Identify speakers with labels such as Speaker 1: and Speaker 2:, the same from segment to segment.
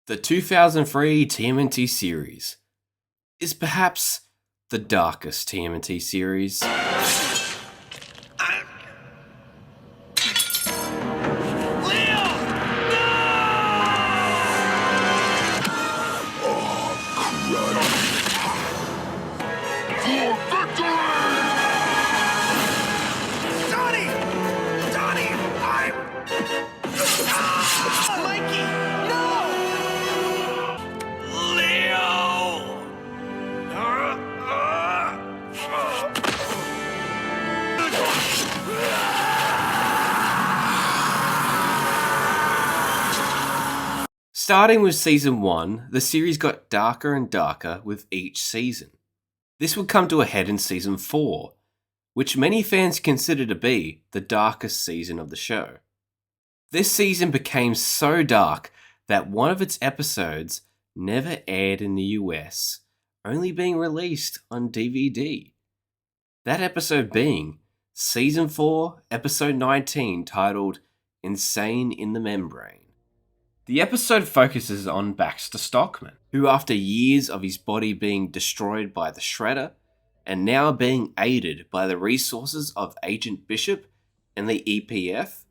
Speaker 1: The 2003 TMNT series is perhaps the darkest TMNT series. Starting with season 1, the series got darker and darker with each season. This would come to a head in season 4, which many fans consider to be the darkest season of the show. This season became so dark that one of its episodes never aired in the US, only being released on DVD. That episode being season 4, episode 19, titled Insane in the Membrane. The episode focuses on Baxter Stockman, who after years of his body being destroyed by the Shredder, and now being aided by the resources of Agent Bishop and the EPF,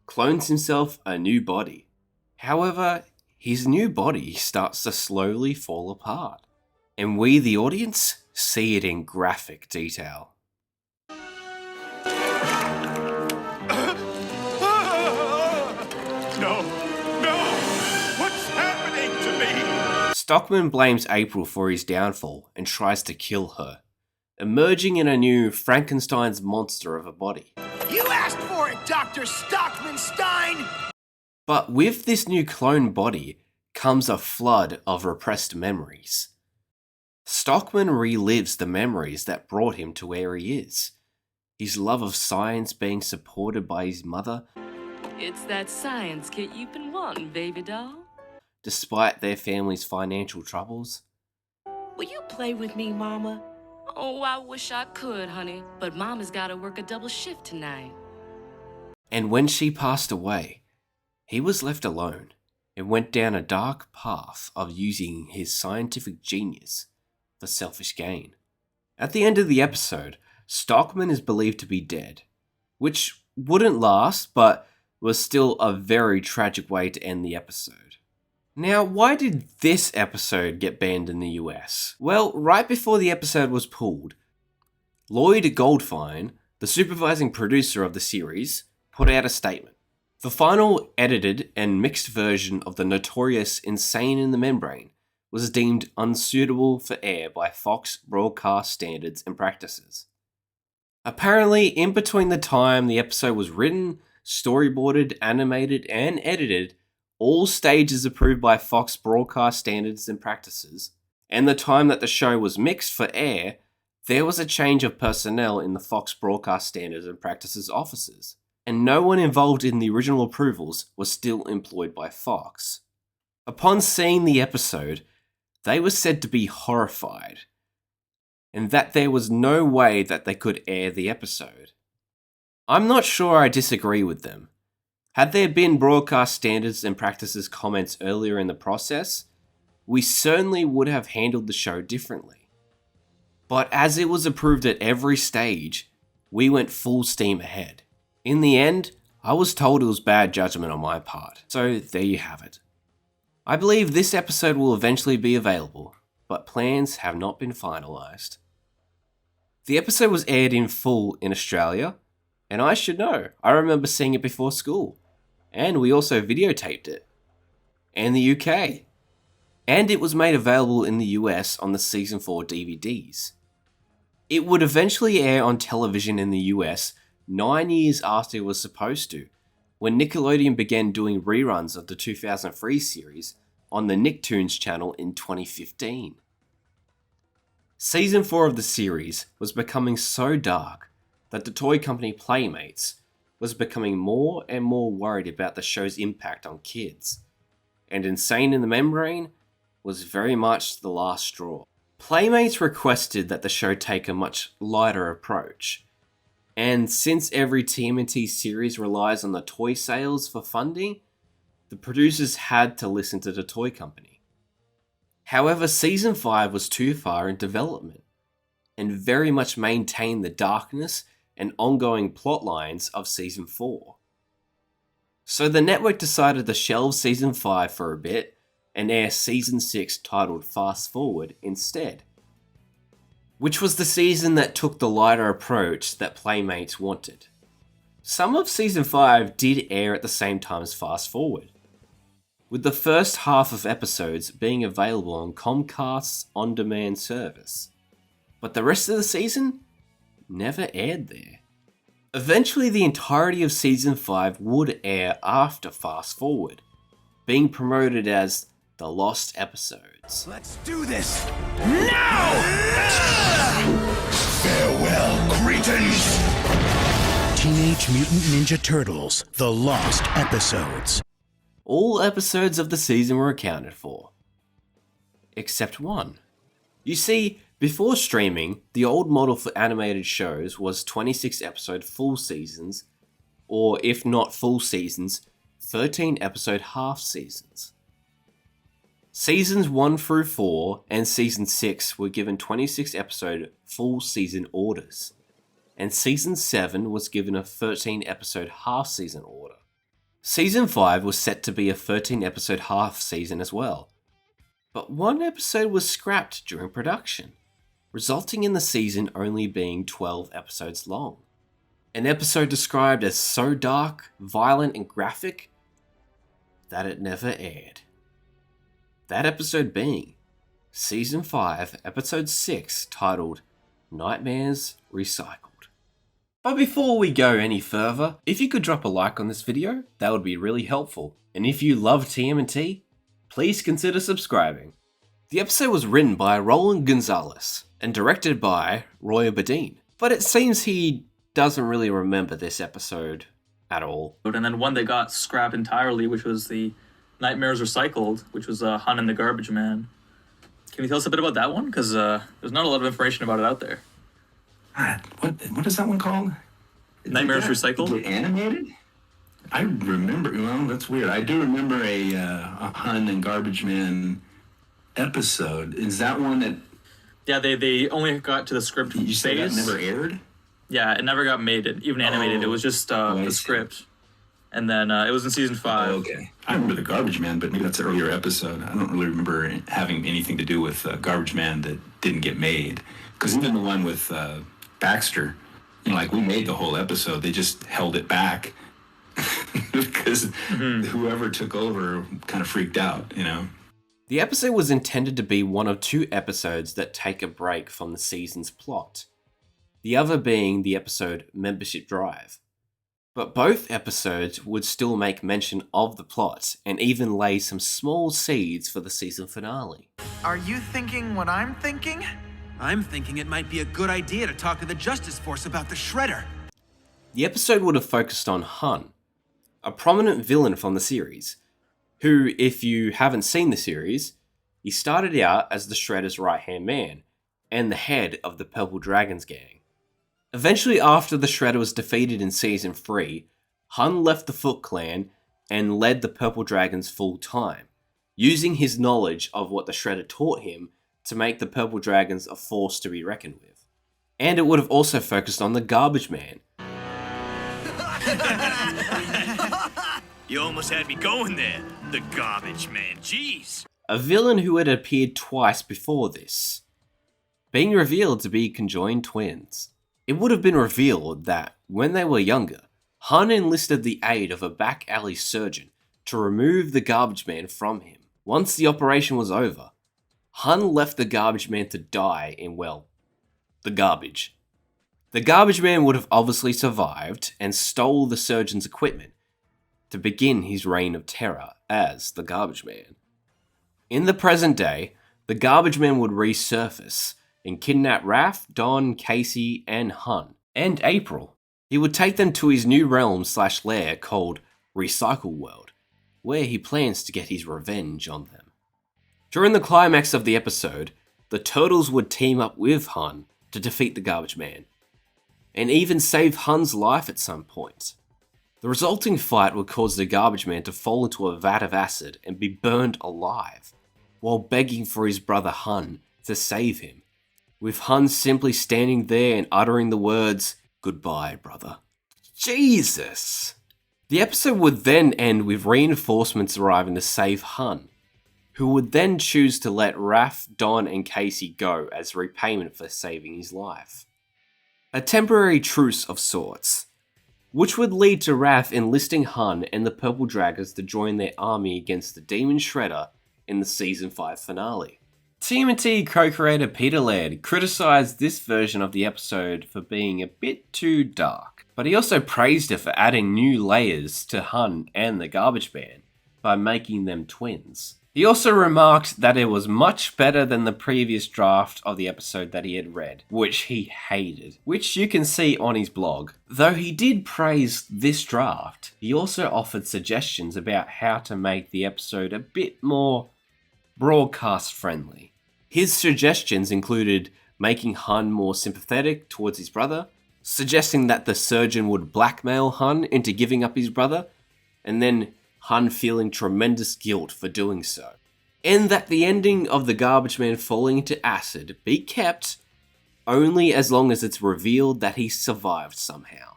Speaker 1: clones himself a new body. However, his new body starts to slowly fall apart, and we, the audience, see it in graphic detail. Stockman blames April for his downfall and tries to kill her, emerging in a new Frankenstein's monster of a body.
Speaker 2: You asked for it, Dr. Stockmanstein!
Speaker 1: But with this new clone body comes a flood of repressed memories. Stockman relives the memories that brought him to where he is. His love of science being supported by his mother.
Speaker 3: It's that science kit you've been wanting, baby doll.
Speaker 1: Despite their family's financial troubles.
Speaker 3: Will you play with me, Mama? Oh, I wish I could, honey, but Mama's gotta work a double shift tonight.
Speaker 1: And when she passed away, he was left alone and went down a dark path of using his scientific genius for selfish gain. At the end of the episode, Stockman is believed to be dead, which wouldn't last, but was still a very tragic way to end the episode. Now, why did this episode get banned in the US? Well, right before the episode was pulled, Lloyd Goldfine, the supervising producer of the series, put out a statement. The final edited and mixed version of the notorious Insane in the Membrane was deemed unsuitable for air by Fox broadcast standards and practices. Apparently, in between the time the episode was written, storyboarded, animated, and edited, all stages approved by Fox broadcast standards and practices, and the time that the show was mixed for air, there was a change of personnel in the Fox broadcast standards and practices offices, and no one involved in the original approvals was still employed by Fox. Upon seeing the episode, they were said to be horrified, and that there was no way that they could air the episode. I'm not sure I disagree with them. Had there been broadcast standards and practices comments earlier in the process, we certainly would have handled the show differently. But as it was approved at every stage, we went full steam ahead. In the end, I was told it was bad judgment on my part, so there you have it. I believe this episode will eventually be available, but plans have not been finalised. The episode was aired in full in Australia, and I should know, I remember seeing it before school. And we also videotaped it. And the UK. And it was made available in the US on the season 4 DVDs. It would eventually air on television in the US 9 years after it was supposed to, when Nickelodeon began doing reruns of the 2003 series on the Nicktoons channel in 2015. Season 4 of the series was becoming so dark that the toy company Playmates was becoming more and more worried about the show's impact on kids, and Insane in the Membrane was very much the last straw. Playmates requested that the show take a much lighter approach, and since every TMNT series relies on the toy sales for funding, the producers had to listen to the toy company. However, Season 5 was too far in development, and very much maintained the darkness and ongoing plot lines of Season 4. So the network decided to shelve Season 5 for a bit and air Season 6 titled Fast Forward instead, which was the season that took the lighter approach that Playmates wanted. Some of Season 5 did air at the same time as Fast Forward, with the first half of episodes being available on Comcast's on-demand service, but the rest of the season never aired there. Eventually, the entirety of Season 5 would air after Fast Forward, being promoted as the Lost Episodes.
Speaker 2: Let's do this now! Farewell, cretins!
Speaker 4: Teenage Mutant Ninja Turtles, The Lost Episodes.
Speaker 1: All episodes of the season were accounted for, except one. You see, before streaming, the old model for animated shows was 26 episode full seasons, or if not full seasons, 13 episode half seasons. Seasons 1 through 4 and Season 6 were given 26 episode full season orders, and Season 7 was given a 13 episode half season order. Season 5 was set to be a 13 episode half season as well, but one episode was scrapped during production, resulting in the season only being 12 episodes long. An episode described as so dark, violent, and graphic that it never aired. That episode being Season 5, Episode 6, titled Nightmares Recycled. But before we go any further, if you could drop a like on this video, that would be really helpful. And if you love TMNT, please consider subscribing. The episode was written by Roland Gonzalez and directed by Roy Badine, but it seems he doesn't really remember this episode at all.
Speaker 5: And then one that got scrapped entirely, which was the Nightmares Recycled, which was Hun and the Garbage Man. Can you tell us a bit about that one? Because there's not a lot of information about it out there.
Speaker 6: What is that one called?
Speaker 5: Nightmares Recycled?
Speaker 6: Is it animated? I remember. Well, that's weird. I do remember a Hun and Garbage Man episode. Is that one that?
Speaker 5: Yeah, they only got to the script
Speaker 6: You said that
Speaker 5: phase.
Speaker 6: never aired?
Speaker 5: Yeah, it never got made, even animated. It was just the script. And then it was in Season 5.
Speaker 6: Oh, okay. I remember the Garbage Man, but maybe that's an earlier episode. I don't really remember having anything to do with Garbage Man that didn't get made. Because even the one with Baxter, like we made the whole episode, they just held it back because whoever took over kind of freaked out,
Speaker 1: The episode was intended to be one of two episodes that take a break from the season's plot, the other being the episode Membership Drive. But both episodes would still make mention of the plot and even lay some small seeds for the season finale.
Speaker 2: Are you thinking what I'm thinking?
Speaker 7: I'm thinking it might be a good idea to talk to the Justice Force about the Shredder.
Speaker 1: The episode would have focused on Hun, a prominent villain from the series, who, if you haven't seen the series, he started out as the Shredder's right-hand man and the head of the Purple Dragons gang. Eventually, after the Shredder was defeated in Season 3, Hun left the Foot Clan and led the Purple Dragons full-time, using his knowledge of what the Shredder taught him to make the Purple Dragons a force to be reckoned with. And it would have also focused on the Garbage Man.
Speaker 8: You almost had me going there, the Garbage Man, jeez.
Speaker 1: A villain who had appeared twice before this, being revealed to be conjoined twins. It would have been revealed that, when they were younger, Hun enlisted the aid of a back-alley surgeon to remove the Garbage Man from him. Once the operation was over, Hun left the Garbage Man to die in, the garbage. The Garbage Man would have obviously survived and stole the surgeon's equipment to begin his reign of terror as the Garbage Man. In the present day, the Garbage Man would resurface and kidnap Raph, Don, Casey, and Hun, and April. He would take them to his new realm/lair called Recycle World, where he plans to get his revenge on them. During the climax of the episode, the Turtles would team up with Hun to defeat the Garbage Man, and even save Hun's life at some point. The resulting fight would cause the Garbage Man to fall into a vat of acid and be burned alive, while begging for his brother Hun to save him, with Hun simply standing there and uttering the words, "Goodbye, brother." Jesus! The episode would then end with reinforcements arriving to save Hun, who would then choose to let Raph, Don, and Casey go as repayment for saving his life. A temporary truce of sorts, which would lead to Raph enlisting Hun and the Purple Dragons to join their army against the Demon Shredder in the Season 5 finale. TMNT co-creator Peter Laird criticised this version of the episode for being a bit too dark, but he also praised it for adding new layers to Hun and the Garbage Man by making them twins. He also remarked that it was much better than the previous draft of the episode that he had read, which he hated, which you can see on his blog. Though he did praise this draft, he also offered suggestions about how to make the episode a bit more broadcast friendly. His suggestions included making Hun more sympathetic towards his brother, suggesting that the surgeon would blackmail Hun into giving up his brother, and then Hun feeling tremendous guilt for doing so. And that the ending of the Garbage Man falling into acid be kept only as long as it's revealed that he survived somehow.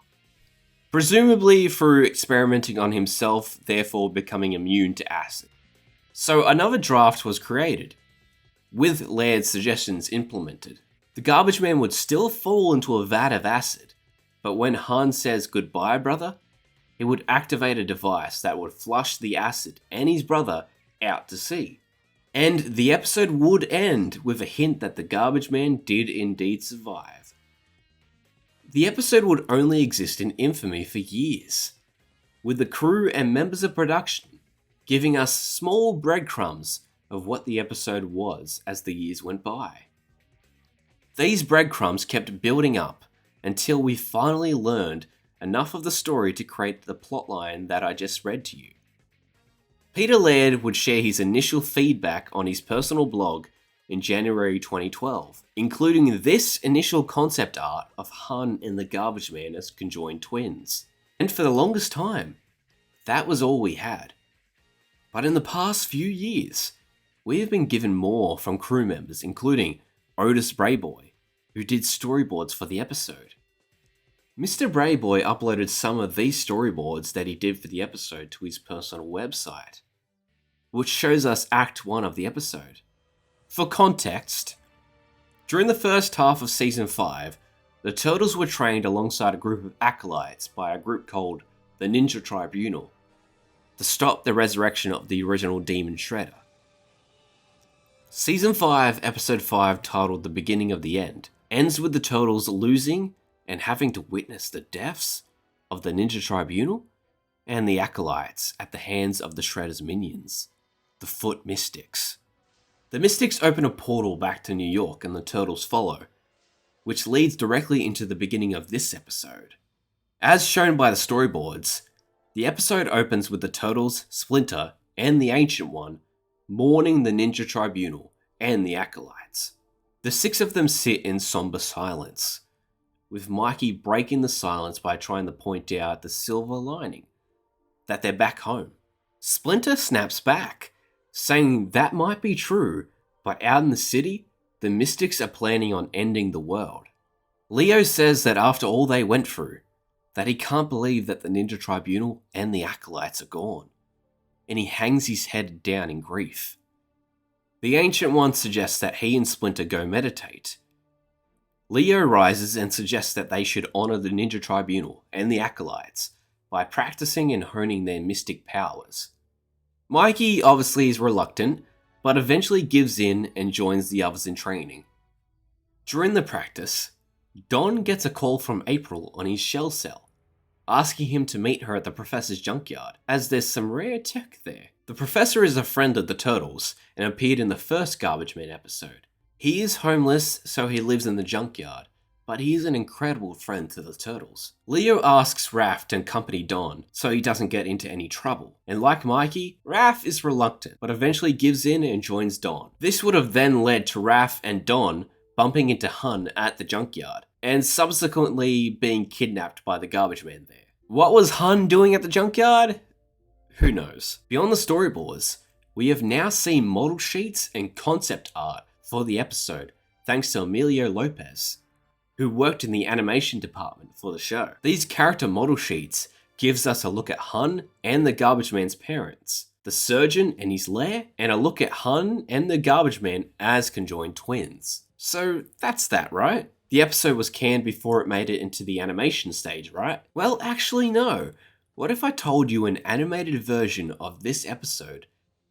Speaker 1: Presumably through experimenting on himself, therefore becoming immune to acid. So another draft was created, with Laird's suggestions implemented. The Garbage Man would still fall into a vat of acid, but when Han says "Goodbye, brother," it would activate a device that would flush the acid and his brother out to sea. And the episode would end with a hint that the Garbage Man did indeed survive. The episode would only exist in infamy for years, with the crew and members of production giving us small breadcrumbs of what the episode was as the years went by. These breadcrumbs kept building up until we finally learned enough of the story to create the plotline that I just read to you. Peter Laird would share his initial feedback on his personal blog in January 2012, including this initial concept art of Han and the Garbage Man as conjoined twins. And for the longest time, that was all we had. But in the past few years, we have been given more from crew members, including Otis Brayboy, who did storyboards for the episode. Mr. Brayboy uploaded some of these storyboards that he did for the episode to his personal website, which shows us Act 1 of the episode. For context, during the first half of Season 5, the Turtles were trained alongside a group of acolytes by a group called the Ninja Tribunal to stop the resurrection of the original Demon Shredder. Season 5, Episode 5, titled The Beginning of the End, ends with the Turtles losing and having to witness the deaths of the Ninja Tribunal and the Acolytes at the hands of the Shredder's minions, the Foot Mystics. The Mystics open a portal back to New York and the Turtles follow, which leads directly into the beginning of this episode. As shown by the storyboards, the episode opens with the Turtles, Splinter, and the Ancient One mourning the Ninja Tribunal and the Acolytes. The six of them sit in somber silence, with Mikey breaking the silence by trying to point out the silver lining, that they're back home. Splinter snaps back, saying that might be true, but out in the city, the Mystics are planning on ending the world. Leo says that after all they went through, that he can't believe that the Ninja Tribunal and the Acolytes are gone, and he hangs his head down in grief. The Ancient One suggests that he and Splinter go meditate. Leo rises and suggests that they should honour the Ninja Tribunal and the Acolytes by practicing and honing their mystic powers. Mikey obviously is reluctant, but eventually gives in and joins the others in training. During the practice, Don gets a call from April on his shell cell, asking him to meet her at the Professor's junkyard, as there's some rare tech there. The Professor is a friend of the Turtles and appeared in the first Garbage Man episode. He is homeless, so he lives in the junkyard, but he is an incredible friend to the Turtles. Leo asks Raph to accompany Don, so he doesn't get into any trouble. And like Mikey, Raph is reluctant, but eventually gives in and joins Don. This would have then led to Raph and Don bumping into Hun at the junkyard, and subsequently being kidnapped by the Garbage Man there. What was Hun doing at the junkyard? Who knows? Beyond the storyboards, we have now seen model sheets and concept art for the episode thanks to Emilio Lopez, who worked in the animation department for the show. These character model sheets gives us a look at Hun and the Garbage Man's parents, the surgeon and his lair, and a look at Hun and the Garbage Man as conjoined twins. So that's that, right? The episode was canned before it made it into the animation stage, right? Well, actually no. What if I told you an animated version of this episode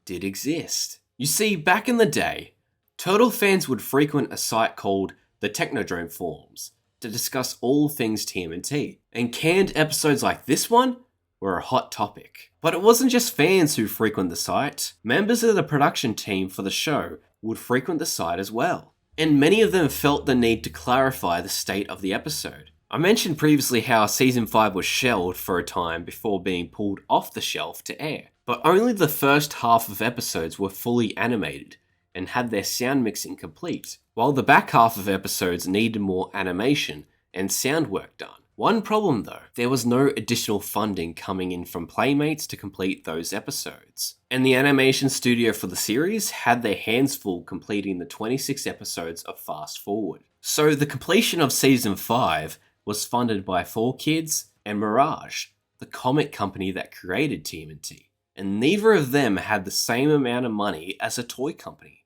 Speaker 1: did exist? You see, back in the day, Turtle fans would frequent a site called the Technodrome Forums to discuss all things TMNT, and canned episodes like this one were a hot topic. But it wasn't just fans who frequent the site. Members of the production team for the show would frequent the site as well, and many of them felt the need to clarify the state of the episode. I mentioned previously how Season 5 was shelved for a time before being pulled off the shelf to air, but only the first half of episodes were fully animated and had their sound mixing complete, while the back half of episodes needed more animation and sound work done. One problem though, there was no additional funding coming in from Playmates to complete those episodes, and the animation studio for the series had their hands full completing the 26 episodes of Fast Forward. So the completion of Season 5 was funded by 4Kids and Mirage, the comic company that created TMNT, and neither of them had the same amount of money as a toy company.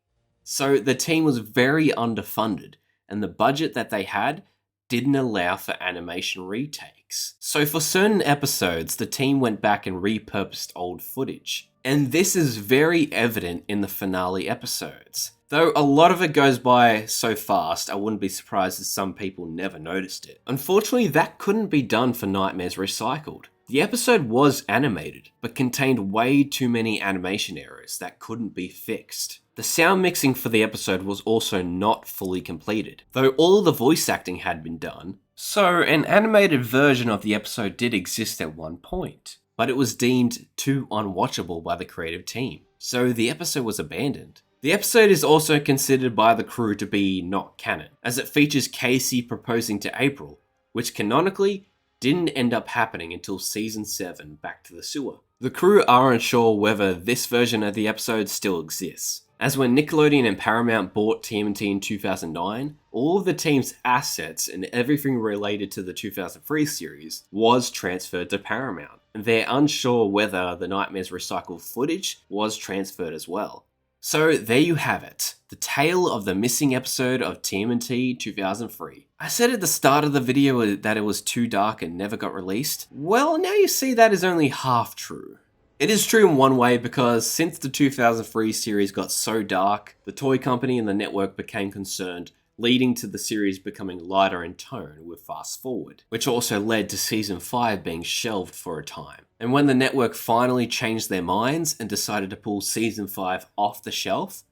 Speaker 1: So the team was very underfunded, and the budget that they had didn't allow for animation retakes. So for certain episodes, the team went back and repurposed old footage. And this is very evident in the finale episodes. Though a lot of it goes by so fast, I wouldn't be surprised if some people never noticed it. Unfortunately, that couldn't be done for Nightmares Recycled. The episode was animated, but contained way too many animation errors that couldn't be fixed. The sound mixing for the episode was also not fully completed, though all the voice acting had been done, so an animated version of the episode did exist at one point, but it was deemed too unwatchable by the creative team, so the episode was abandoned. The episode is also considered by the crew to be not canon, as it features Casey proposing to April, which canonically didn't end up happening until Season 7, Back to the Sewer. The crew are unsure whether this version of the episode still exists, as when Nickelodeon and Paramount bought TMNT in 2009, all of the team's assets and everything related to the 2003 series was transferred to Paramount, and they're unsure whether the Nightmares Recycled footage was transferred as well. So there you have it, the tale of the missing episode of TMNT 2003. I said at the start of the video that it was too dark and never got released. Well, now you see that is only half true. It is true in one way because since the 2003 series got so dark, the toy company and the network became concerned, leading to the series becoming lighter in tone with Fast Forward, which also led to Season 5 being shelved for a time. And when the network finally changed their minds and decided to pull Season 5 off the shelf,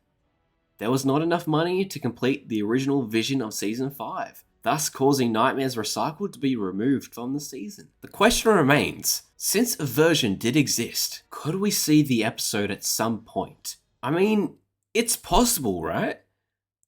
Speaker 1: there was not enough money to complete the original vision of Season 5, thus causing Nightmares Recycled to be removed from the season. The question remains, since a version did exist, could we see the episode at some point? I mean, it's possible, right?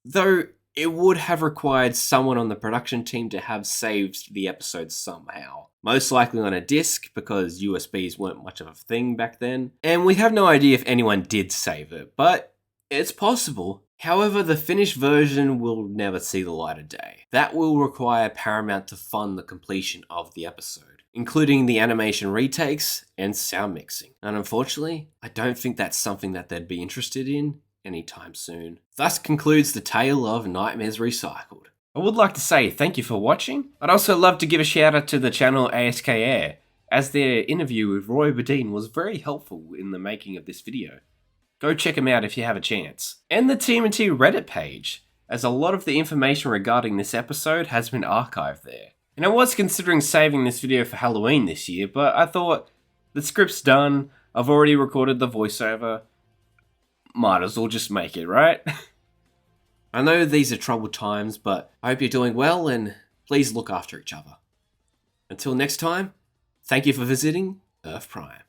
Speaker 1: Though it would have required someone on the production team to have saved the episode somehow. Most likely on a disc, because USBs weren't much of a thing back then. And we have no idea if anyone did save it, but it's possible. However, the finished version will never see the light of day. That will require Paramount to fund the completion of the episode, including the animation retakes and sound mixing. And unfortunately, I don't think that's something that they'd be interested in anytime soon. Thus concludes the tale of Nightmares Recycled. I would like to say thank you for watching. I'd also love to give a shout out to the channel ASK Air, as their interview with Roy Badeen was very helpful in the making of this video. Go check them out if you have a chance. And the TMNT Reddit page, as a lot of the information regarding this episode has been archived there. And I was considering saving this video for Halloween this year, but I thought, the script's done, I've already recorded the voiceover, might as well just make it, right? I know these are troubled times, but I hope you're doing well and please look after each other. Until next time, thank you for visiting Earth Prime.